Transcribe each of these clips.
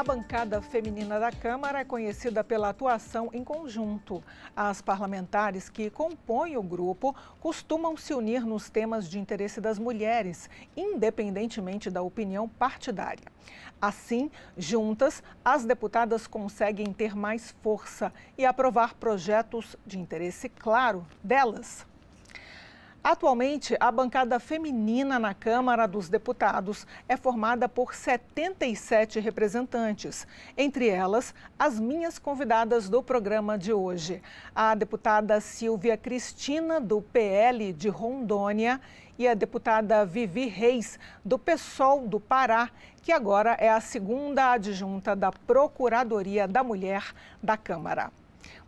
A bancada feminina da Câmara é conhecida pela atuação em conjunto. As parlamentares que compõem o grupo costumam se unir nos temas de interesse das mulheres, independentemente da opinião partidária. Assim, juntas, as deputadas conseguem ter mais força e aprovar projetos de interesse claro delas. Atualmente, a bancada feminina na Câmara dos Deputados é formada por 77 representantes, entre elas as minhas convidadas do programa de hoje, a deputada Silvia Cristina, do PL de Rondônia, e a deputada Vivi Reis, do PSOL do Pará, que agora é a segunda adjunta da Procuradoria da Mulher da Câmara.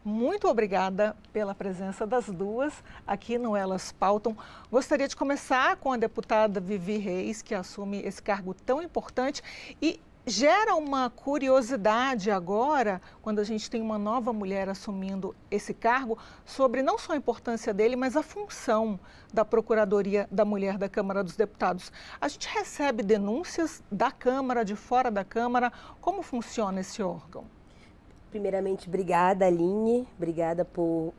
Muito obrigada pela presença das duas aqui no Elas Pautam. Gostaria de começar com a deputada Vivi Reis, que assume esse cargo tão importante e gera uma curiosidade agora, quando a gente tem uma nova mulher assumindo esse cargo, sobre não só a importância dele, mas a função da Procuradoria da Mulher da Câmara dos Deputados. A gente recebe denúncias da Câmara, de fora da Câmara. Como funciona esse órgão? Primeiramente, obrigada, Aline, obrigada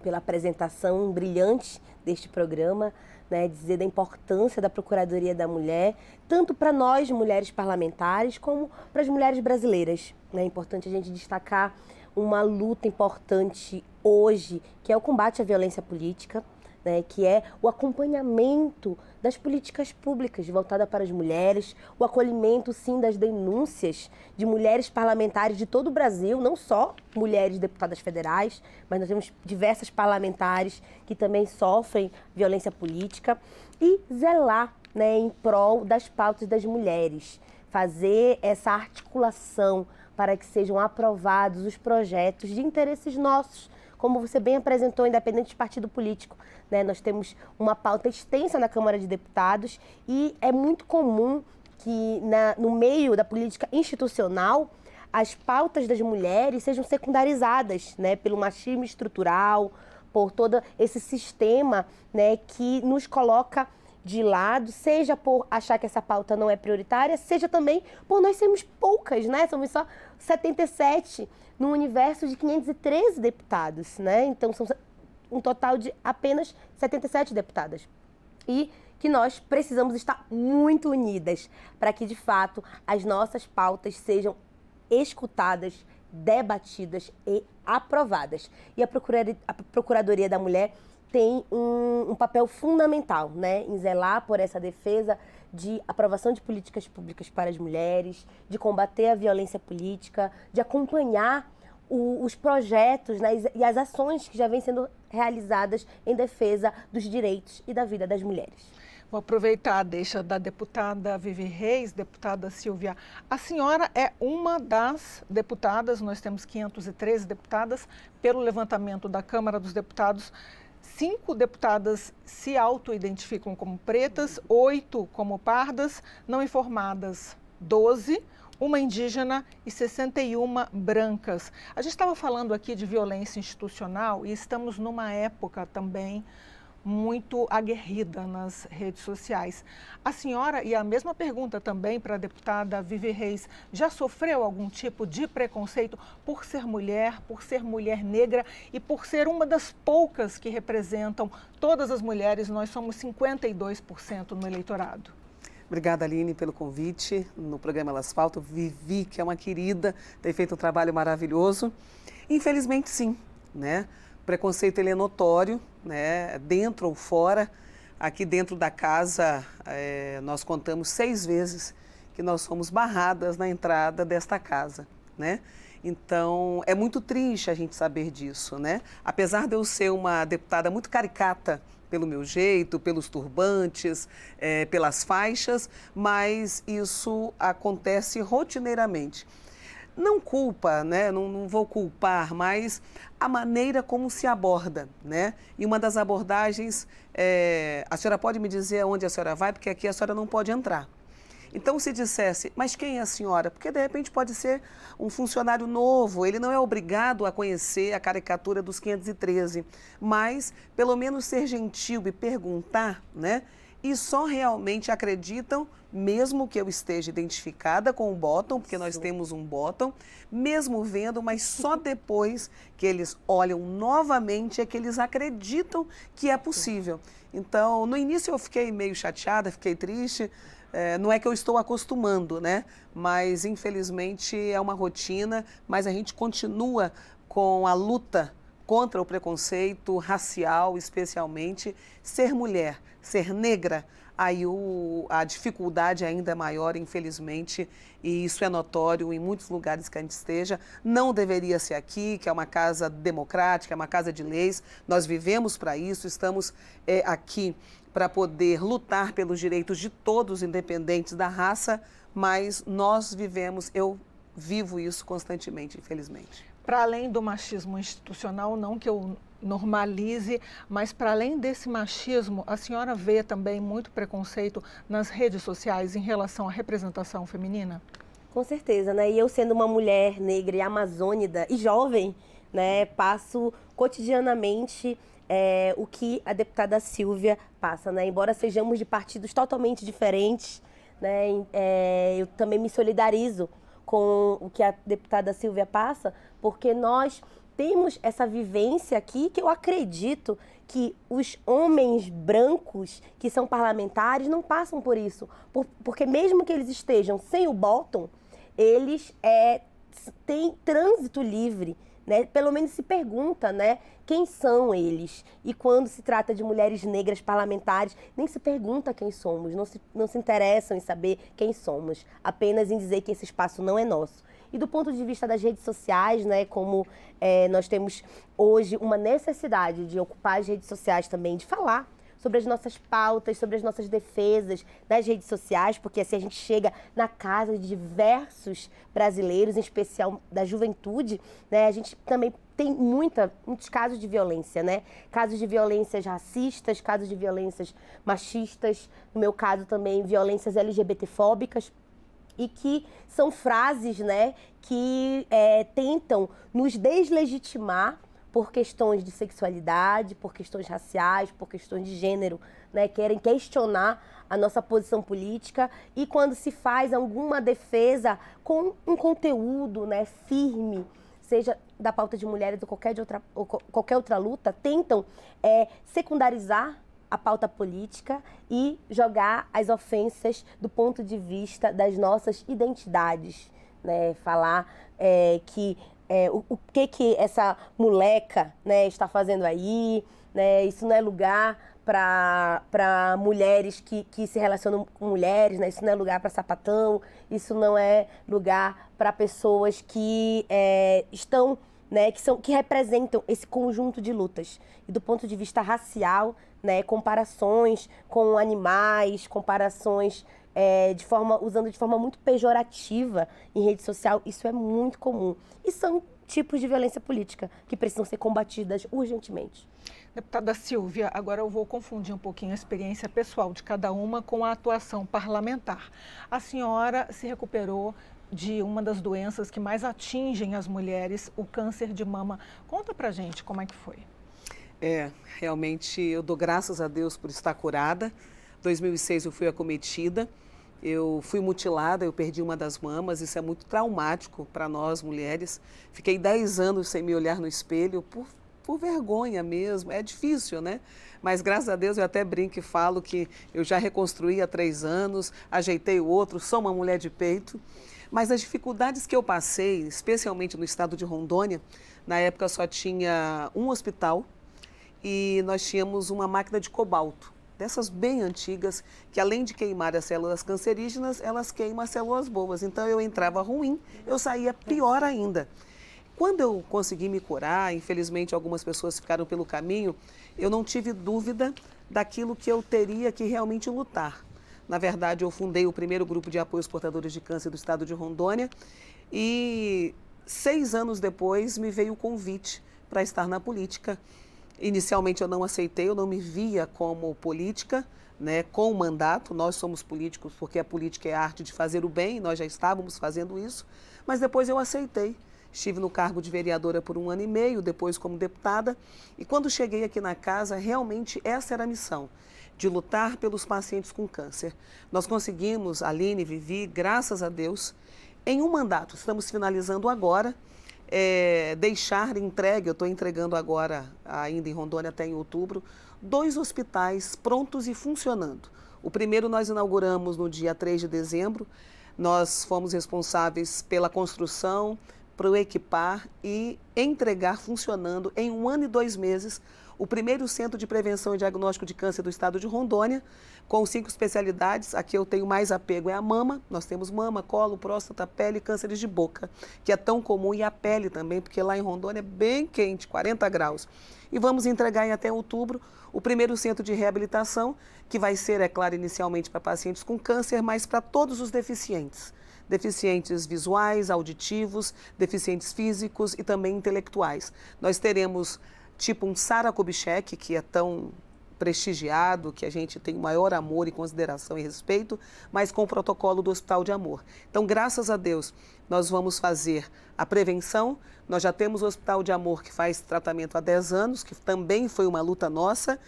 pela apresentação brilhante deste programa, né, dizer da importância da Procuradoria da Mulher, tanto para nós, mulheres parlamentares, como para as mulheres brasileiras. É importante a gente destacar uma luta importante hoje, que é o combate à violência política, né, que é o acompanhamento das políticas públicas voltadas para as mulheres, o acolhimento, sim, das denúncias de mulheres parlamentares de todo o Brasil, não só mulheres deputadas federais, mas nós temos diversas parlamentares que também sofrem violência política, e zelar, né, em prol das pautas das mulheres, fazer essa articulação para que sejam aprovados os projetos de interesses nossos. Como você bem apresentou, independente de partido político, né, nós temos uma pauta extensa na Câmara de Deputados e é muito comum que no meio da política institucional as pautas das mulheres sejam secundarizadas, né, pelo machismo estrutural, por todo esse sistema, né, que nos coloca de lado, seja por achar que essa pauta não é prioritária, seja também por nós sermos poucas, né? Somos só 77 no universo de 513 deputados, né? Então, são um total de apenas 77 deputadas. E que nós precisamos estar muito unidas para que, de fato, as nossas pautas sejam escutadas, debatidas e aprovadas. E a Procuradoria da Mulher tem um papel fundamental, né, em zelar por essa defesa de aprovação de políticas públicas para as mulheres, de combater a violência política, de acompanhar os projetos, né, e as ações que já vêm sendo realizadas em defesa dos direitos e da vida das mulheres. Vou aproveitar a deixa da deputada Vivi Reis, deputada Silvia. A senhora é uma das deputadas, nós temos 513 deputadas, pelo levantamento da Câmara dos Deputados. 5 deputadas se auto-identificam como pretas, 8 como pardas, não informadas 12, uma indígena e 61 brancas. A gente estava falando aqui de violência institucional e estamos numa época também muito aguerrida nas redes sociais. A senhora, e a mesma pergunta também para a deputada Vivi Reis, já sofreu algum tipo de preconceito por ser mulher negra e por ser uma das poucas que representam todas as mulheres? Nós somos 52% no eleitorado. Obrigada, Aline, pelo convite no programa Elas Pautam. Vivi, que é uma querida, tem feito um trabalho maravilhoso. Infelizmente, sim, né? O preconceito ele é notório, né? Dentro ou fora. Aqui dentro da casa, nós contamos 6 vezes que nós fomos barradas na entrada desta casa, né? Então, é muito triste a gente saber disso, né? Apesar de eu ser uma deputada muito caricata pelo meu jeito, pelos turbantes, pelas faixas, mas isso acontece rotineiramente. Não culpa, né? Não vou culpar, mas a maneira como se aborda, né? E uma das abordagens, a senhora pode me dizer onde a senhora vai, porque aqui a senhora não pode entrar. Então, se dissesse, mas quem é a senhora? Porque, de repente, pode ser um funcionário novo, ele não é obrigado a conhecer a caricatura dos 513, mas, pelo menos, ser gentil e perguntar, né? e só realmente acreditam, mesmo que eu esteja identificada com o bottom, porque nós temos um bottom, mesmo vendo, mas só depois que eles olham novamente é que eles acreditam que é possível. Então, no início eu fiquei meio chateada, fiquei triste, não é que eu estou acostumando, né? Mas, infelizmente, é uma rotina, mas a gente continua com a luta contra o preconceito racial, especialmente. Ser mulher, ser negra, aí a dificuldade ainda é maior, infelizmente, e isso é notório em muitos lugares que a gente esteja. Não deveria ser aqui, que é uma casa democrática, é uma casa de leis. Nós vivemos para isso, estamos aqui para poder lutar pelos direitos de todos, independentes da raça, mas eu vivo isso constantemente, infelizmente. Para além do machismo institucional, não que eu normalize, mas para além desse machismo, a senhora vê também muito preconceito nas redes sociais em relação à representação feminina? Com certeza, né? E eu sendo uma mulher negra e amazônida e jovem, né, passo cotidianamente o que a deputada Silvia passa, né? Embora sejamos de partidos totalmente diferentes, né, eu também me solidarizo com o que a deputada Silvia passa, porque nós temos essa vivência aqui que eu acredito que os homens brancos que são parlamentares não passam por isso. Porque mesmo que eles estejam sem o bottom, eles têm trânsito livre, né? Pelo menos se pergunta, né, quem são eles. E quando se trata de mulheres negras parlamentares, nem se pergunta quem somos, não se interessam em saber quem somos, apenas em dizer que esse espaço não é nosso. E do ponto de vista das redes sociais, né, como nós temos hoje uma necessidade de ocupar as redes sociais também, de falar sobre as nossas pautas, sobre as nossas defesas nas redes sociais, porque assim a gente chega na casa de diversos brasileiros, em especial da juventude, né, a gente também tem muitos casos de violência, né? Casos de violências racistas, casos de violências machistas, no meu caso também violências LGBTfóbicas, e que são frases, né, que tentam nos deslegitimar por questões de sexualidade, por questões raciais, por questões de gênero, né, querem questionar a nossa posição política, e quando se faz alguma defesa com um conteúdo, né, firme, seja da pauta de mulheres ou qualquer outra luta, tentam secundarizar a pauta política e jogar as ofensas do ponto de vista das nossas identidades, né? Falar que o que essa moleca, né, está fazendo aí, né? Isso não é lugar para mulheres que se relacionam com mulheres, né? Isso não é lugar para sapatão, isso não é lugar para pessoas que estão, né, que representam esse conjunto de lutas. E do ponto de vista racial, né, comparações com animais, comparações usando de forma muito pejorativa em rede social, isso é muito comum. E são tipos de violência política que precisam ser combatidas urgentemente. Deputada Silvia, agora eu vou confundir um pouquinho a experiência pessoal de cada uma com a atuação parlamentar. A senhora se recuperou de uma das doenças que mais atingem as mulheres, o câncer de mama. Conta pra gente como é que foi. Realmente eu dou graças a Deus por estar curada. Em 2006 eu fui acometida, eu fui mutilada, eu perdi uma das mamas, isso é muito traumático para nós mulheres. Fiquei 10 anos sem me olhar no espelho por vergonha mesmo, é difícil, né? Mas graças a Deus eu até brinco e falo que eu já reconstruí há 3 anos, ajeitei o outro, sou uma mulher de peito. Mas as dificuldades que eu passei, especialmente no estado de Rondônia, na época só tinha um hospital e nós tínhamos uma máquina de cobalto, dessas bem antigas, que além de queimar as células cancerígenas, elas queimam as células boas. Então eu entrava ruim, eu saía pior ainda. Quando eu consegui me curar, infelizmente algumas pessoas ficaram pelo caminho, eu não tive dúvida daquilo que eu teria que realmente lutar. Na verdade, eu fundei o primeiro grupo de apoio aos portadores de câncer do estado de Rondônia e 6 anos depois me veio o convite para estar na política. Inicialmente eu não aceitei, eu não me via como política, né, com o mandato. Nós somos políticos porque a política é a arte de fazer o bem, nós já estávamos fazendo isso, mas depois eu aceitei. estive no cargo de vereadora por 1 ano e meio, depois como deputada, e quando cheguei aqui na casa, realmente essa era a missão, de lutar pelos pacientes com câncer. Nós conseguimos, Aline, Vivi, graças a Deus, em um mandato, estamos finalizando agora, deixar entregue, eu estou entregando agora, ainda em Rondônia até em outubro, 2 hospitais prontos e funcionando. O primeiro nós inauguramos no dia 3 de dezembro, nós fomos responsáveis pela construção, para o equipar e entregar funcionando em 1 ano e 2 meses o primeiro centro de prevenção e diagnóstico de câncer do estado de Rondônia, com 5 especialidades. Aqui eu tenho mais apego, é a mama. Nós temos mama, colo, próstata, pele e cânceres de boca, que é tão comum, e a pele também, porque lá em Rondônia é bem quente, 40 graus. E vamos entregar em até outubro o primeiro centro de reabilitação, que vai ser, é claro, inicialmente para pacientes com câncer, mas para todos os deficientes. Deficientes visuais, auditivos, deficientes físicos e também intelectuais. Nós teremos tipo um Sara Kubitschek, que é tão prestigiado, que a gente tem o maior amor e consideração e respeito, mas com o protocolo do Hospital de Amor. Então, graças a Deus, nós vamos fazer a prevenção. Nós já temos o Hospital de Amor, que faz tratamento há 10 anos, que também foi uma luta nossa,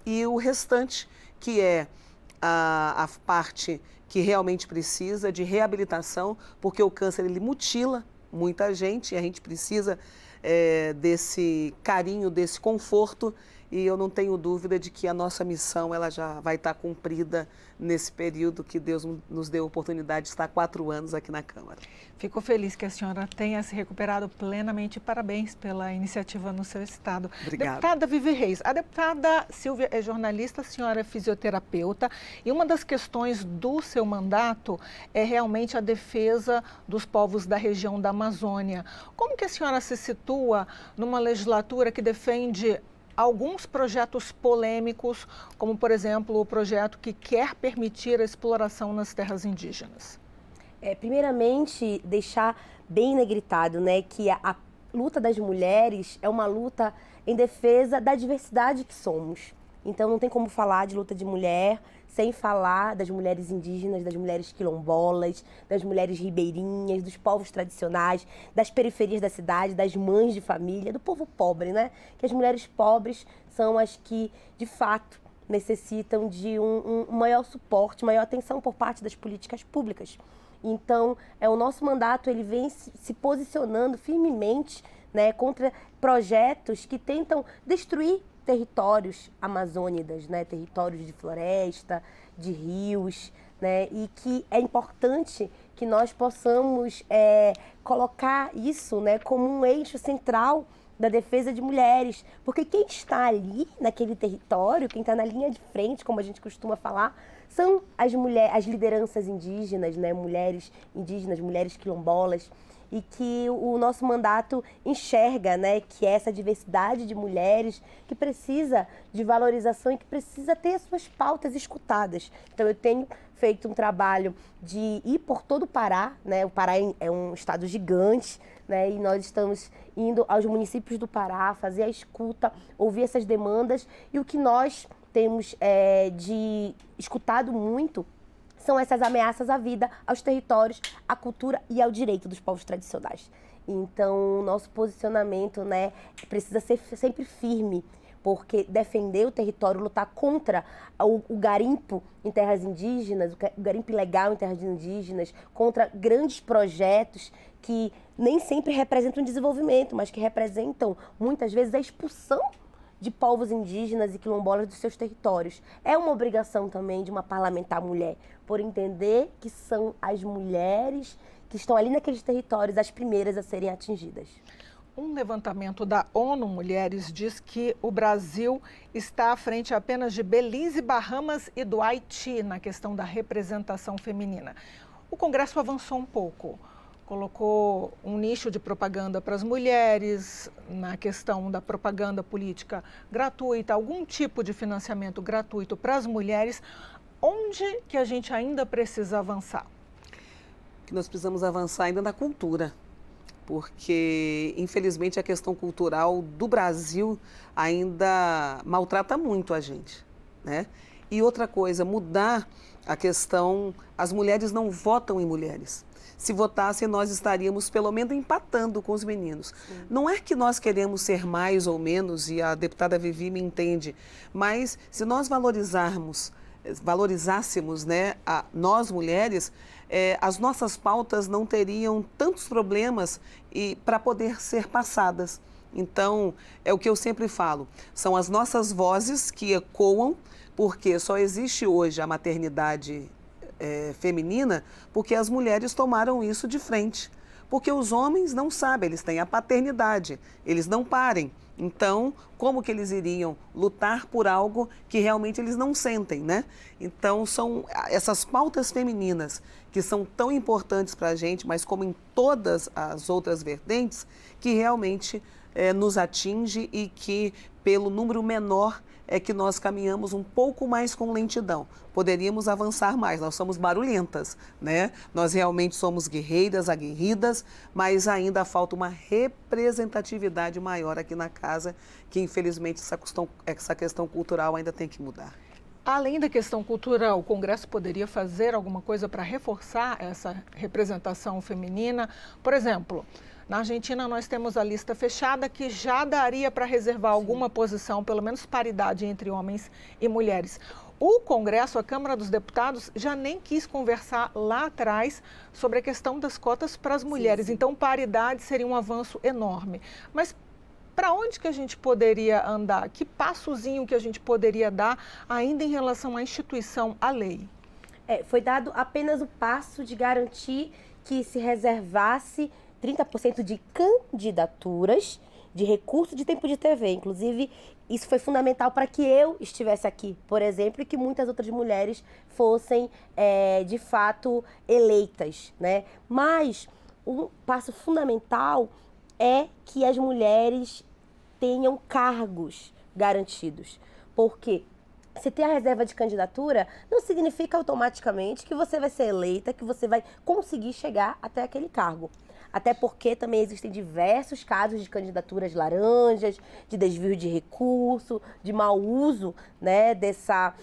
e o restante, que é a parte que realmente precisa de reabilitação, porque o câncer ele mutila muita gente, e a gente precisa desse carinho, desse conforto, e eu não tenho dúvida de que a nossa missão ela já vai estar cumprida nesse período que Deus nos deu a oportunidade de estar há 4 anos aqui na Câmara. Fico feliz que a senhora tenha se recuperado plenamente. Parabéns pela iniciativa no seu estado. Obrigada. Deputada Vivi Reis, a deputada Silvia é jornalista, a senhora é fisioterapeuta, e uma das questões do seu mandato é realmente a defesa dos povos da região da Amazônia. Como que a senhora se situa numa legislatura que defende alguns projetos polêmicos, como, por exemplo, o projeto que quer permitir a exploração nas terras indígenas? Primeiramente, deixar bem negritado, né, que a luta das mulheres é uma luta em defesa da diversidade que somos. Então, não tem como falar de luta de mulher sem falar das mulheres indígenas, das mulheres quilombolas, das mulheres ribeirinhas, dos povos tradicionais, das periferias da cidade, das mães de família, do povo pobre, né? Que as mulheres pobres são as que, de fato, necessitam de um maior suporte, maior atenção por parte das políticas públicas. Então, o nosso mandato ele vem se posicionando firmemente, né, contra projetos que tentam destruir territórios amazônidas, né, territórios de floresta, de rios, né, e que é importante que nós possamos colocar isso, né, como um eixo central da defesa de mulheres, porque quem está ali naquele território, quem está na linha de frente, como a gente costuma falar, são as mulheres, as lideranças indígenas, né, mulheres indígenas, mulheres quilombolas, e que o nosso mandato enxerga, né, que essa diversidade de mulheres que precisa de valorização e que precisa ter as suas pautas escutadas. Então, eu tenho feito um trabalho de ir por todo o Pará, né? O Pará é um estado gigante, né? E nós estamos indo aos municípios do Pará, fazer a escuta, ouvir essas demandas, e o que nós temos de escutado muito são essas ameaças à vida, aos territórios, à cultura e ao direito dos povos tradicionais. Então, o nosso posicionamento, né, precisa ser sempre firme, porque defender o território, lutar contra o garimpo em terras indígenas, o garimpo ilegal em terras indígenas, contra grandes projetos que nem sempre representam desenvolvimento, mas que representam, muitas vezes, a expulsão de povos indígenas e quilombolas dos seus territórios. É uma obrigação também de uma parlamentar mulher, por entender que são as mulheres que estão ali naqueles territórios as primeiras a serem atingidas. Um levantamento da ONU Mulheres diz que o Brasil está à frente apenas de Belize, Bahamas e do Haiti na questão da representação feminina. O Congresso avançou um pouco, colocou um nicho de propaganda para as mulheres, na questão da propaganda política gratuita, algum tipo de financiamento gratuito para as mulheres. Onde que a gente ainda precisa avançar? Que nós precisamos avançar ainda na cultura, porque, infelizmente, a questão cultural do Brasil ainda maltrata muito a gente, né? E outra coisa, mudar a questão, as mulheres não votam em mulheres. Se votassem, nós estaríamos pelo menos empatando com os meninos. Sim. Não é que nós queremos ser mais ou menos, e a deputada Vivi me entende, mas se nós valorizássemos, né, nós mulheres, as nossas pautas não teriam tantos problemas para poder ser passadas. Então, é o que eu sempre falo, são as nossas vozes que ecoam, porque só existe hoje a maternidade feminina porque as mulheres tomaram isso de frente. Porque os homens não sabem, eles têm a paternidade, eles não parem. Então, como que eles iriam lutar por algo que realmente eles não sentem, né? Então, são essas pautas femininas que são tão importantes para a gente, mas como em todas as outras vertentes, que realmente nos atinge e que, pelo número menor, é que nós caminhamos um pouco mais com lentidão. Poderíamos avançar mais, nós somos barulhentas, né? Nós realmente somos guerreiras, aguerridas, mas ainda falta uma representatividade maior aqui na casa, que infelizmente essa questão cultural ainda tem que mudar. Além da questão cultural, o Congresso poderia fazer alguma coisa para reforçar essa representação feminina? Por exemplo, na Argentina nós temos a lista fechada que já daria para reservar alguma posição, pelo menos paridade entre homens e mulheres. O Congresso, a Câmara dos Deputados, já nem quis conversar lá atrás sobre a questão das cotas para as mulheres. Sim. Então, paridade seria um avanço enorme. Mas para onde que a gente poderia andar? Que passozinho que a gente poderia dar ainda em relação à instituição, à lei? Foi dado apenas o passo de garantir que se reservasse 30% de candidaturas de recurso de tempo de TV. Inclusive, isso foi fundamental para que eu estivesse aqui, por exemplo, e que muitas outras mulheres fossem, de fato, eleitas, né? Mas um passo fundamental é que as mulheres tenham cargos garantidos. Porque se ter a reserva de candidatura não significa automaticamente que você vai ser eleita, que você vai conseguir chegar até aquele cargo. Até porque também existem diversos casos de candidaturas laranjas, de desvio de recurso, de mau uso, né, dessa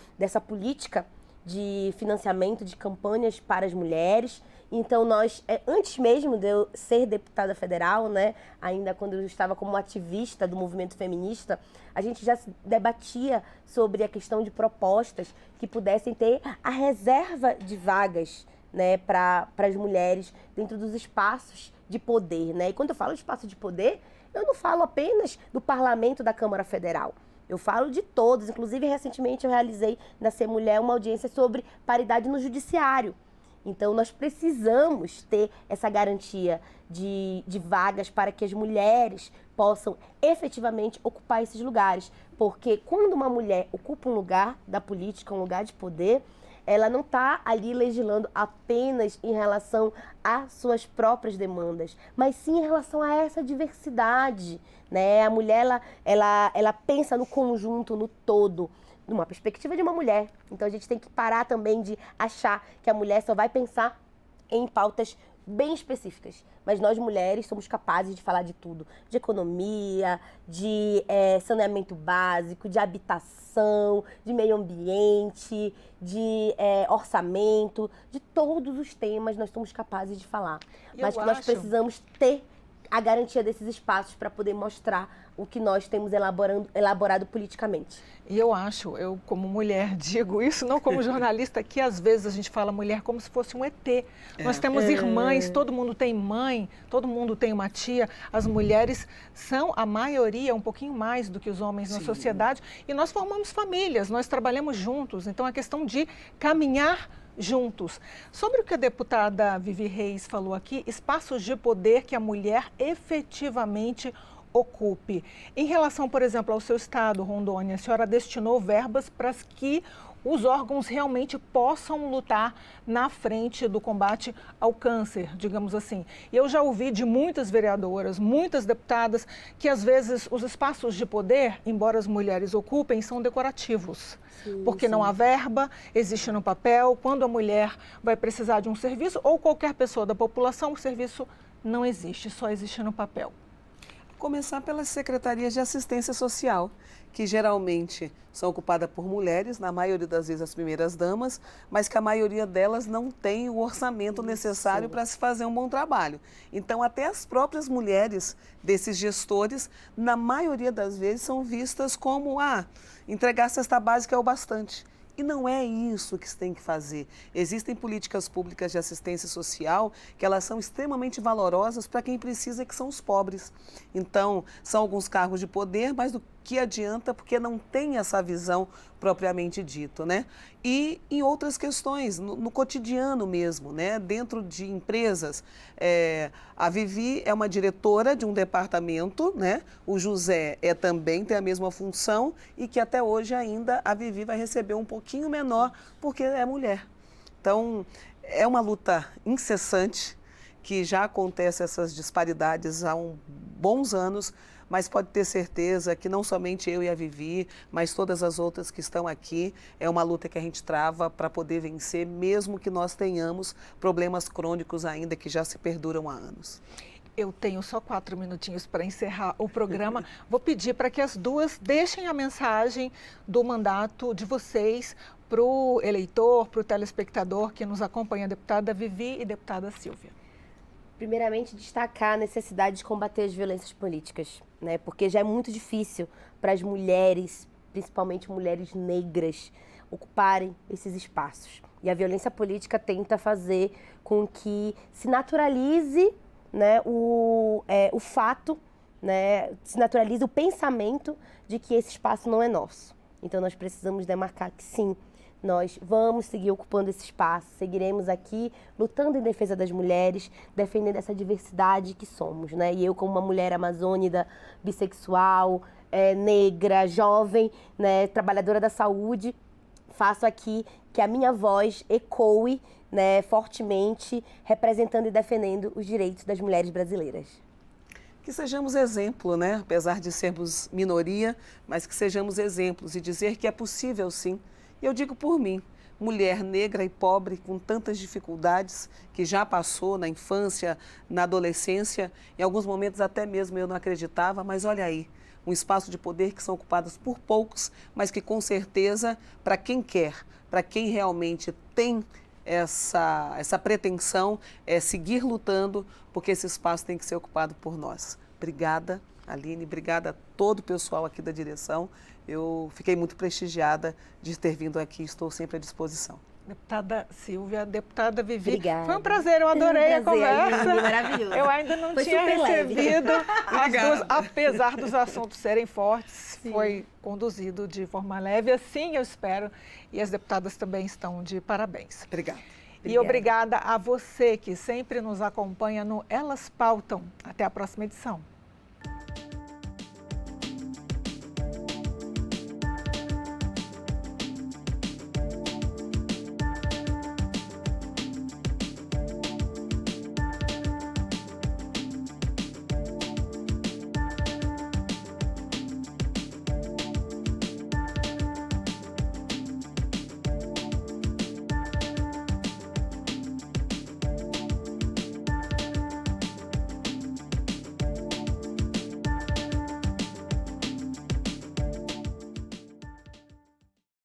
política de financiamento de campanhas para as mulheres. Então, nós, antes mesmo de eu ser deputada federal, né, ainda quando eu estava como ativista do movimento feminista, a gente já debatia sobre a questão de propostas que pudessem ter a reserva de vagas, né, para as mulheres dentro dos espaços de poder, né? E quando eu falo de espaço de poder, eu não falo apenas do parlamento da Câmara Federal. Eu falo de todos. Inclusive, recentemente eu realizei na Ser Mulher uma audiência sobre paridade no judiciário. Então, nós precisamos ter essa garantia de vagas para que as mulheres possam efetivamente ocupar esses lugares. Porque quando uma mulher ocupa um lugar da política, um lugar de poder, ela não está ali legislando apenas em relação às suas próprias demandas, mas sim em relação a essa diversidade, né? A mulher, ela pensa no conjunto, no todo, numa perspectiva de uma mulher. Então, a gente tem que parar também de achar que a mulher só vai pensar em pautas bem específicas. Mas nós, mulheres, somos capazes de falar de tudo. De economia, de saneamento básico, de habitação, de meio ambiente, de orçamento, de todos os temas nós somos capazes de falar. Mas nós precisamos ter a garantia desses espaços para poder mostrar o que nós temos elaborado politicamente. E eu acho, eu como mulher digo isso, não como jornalista, que às vezes a gente fala mulher como se fosse um ET. Nós temos irmãs, todo mundo tem mãe, todo mundo tem uma tia. As mulheres são a maioria, um pouquinho mais do que os homens na sociedade. E nós formamos famílias, nós trabalhamos juntos. Então, a questão de caminhar juntos. Sobre o que a deputada Vivi Reis falou aqui, espaços de poder que a mulher efetivamente ocupe. Em relação, por exemplo, ao seu estado, Rondônia, a senhora destinou verbas para que os órgãos realmente possam lutar na frente do combate ao câncer, digamos assim. E eu já ouvi de muitas vereadoras, muitas deputadas, que às vezes os espaços de poder, embora as mulheres ocupem, são decorativos. Sim, porque não há verba, existe no papel. Quando a mulher vai precisar de um serviço, ou qualquer pessoa da população, o serviço não existe, só existe no papel. começar pelas secretarias de assistência social, que geralmente são ocupadas por mulheres, na maioria das vezes as primeiras damas, mas que a maioria delas não tem o orçamento necessário para se fazer um bom trabalho. Então, até as próprias mulheres desses gestores, na maioria das vezes, são vistas como, entregar cesta básica é o bastante. E não é isso que se tem que fazer. Existem políticas públicas de assistência social que elas são extremamente valorosas para quem precisa, que são os pobres. Então, são alguns cargos de poder, mas do que adianta porque não tem essa visão propriamente dito, né? E em outras questões, no cotidiano mesmo, né? Dentro de empresas, a Vivi é uma diretora de um departamento, né? O José também tem a mesma função e que até hoje ainda a Vivi vai receber um pouquinho menor porque é mulher. Então, é uma luta incessante que já acontece essas disparidades há bons anos, mas pode ter certeza que não somente eu e a Vivi, mas todas as outras que estão aqui, é uma luta que a gente trava para poder vencer, mesmo que nós tenhamos problemas crônicos ainda que já se perduram há anos. Eu tenho só 4 minutinhos para encerrar o programa. Vou pedir para que as duas deixem a mensagem do mandato de vocês para o eleitor, para o telespectador que nos acompanha, deputada Vivi e deputada Silvia. Primeiramente, destacar a necessidade de combater as violências políticas, né? Porque já é muito difícil para as mulheres, principalmente mulheres negras, ocuparem esses espaços. E a violência política tenta fazer com que se naturalize, né, o fato, né, se naturalize o pensamento de que esse espaço não é nosso. Então, nós precisamos demarcar que sim, nós vamos seguir ocupando esse espaço, seguiremos aqui lutando em defesa das mulheres, defendendo essa diversidade que somos, né? E eu, como uma mulher amazônica, bissexual, negra, jovem, né, trabalhadora da saúde, faço aqui que a minha voz ecoe, né, fortemente, representando e defendendo os direitos das mulheres brasileiras. Que sejamos exemplo, né? Apesar de sermos minoria, mas que sejamos exemplos e dizer que é possível sim. E eu digo por mim, mulher negra e pobre com tantas dificuldades que já passou na infância, na adolescência, em alguns momentos até mesmo eu não acreditava, mas olha aí, um espaço de poder que são ocupados por poucos, mas que com certeza, para quem quer, para quem realmente tem essa pretensão, é seguir lutando, porque esse espaço tem que ser ocupado por nós. Obrigada, Aline, obrigada a todo o pessoal aqui da direção. Eu fiquei muito prestigiada de ter vindo aqui, estou sempre à disposição. Deputada Silvia, deputada Vivi. Obrigada. Foi um prazer, eu adorei a conversa. Maravilhoso. Eu ainda não tinha recebido as duas, apesar dos assuntos serem fortes, sim, foi conduzido de forma leve, assim eu espero, e as deputadas também estão de parabéns. Obrigada. E obrigada a você que sempre nos acompanha no Elas Pautam. Até a próxima edição.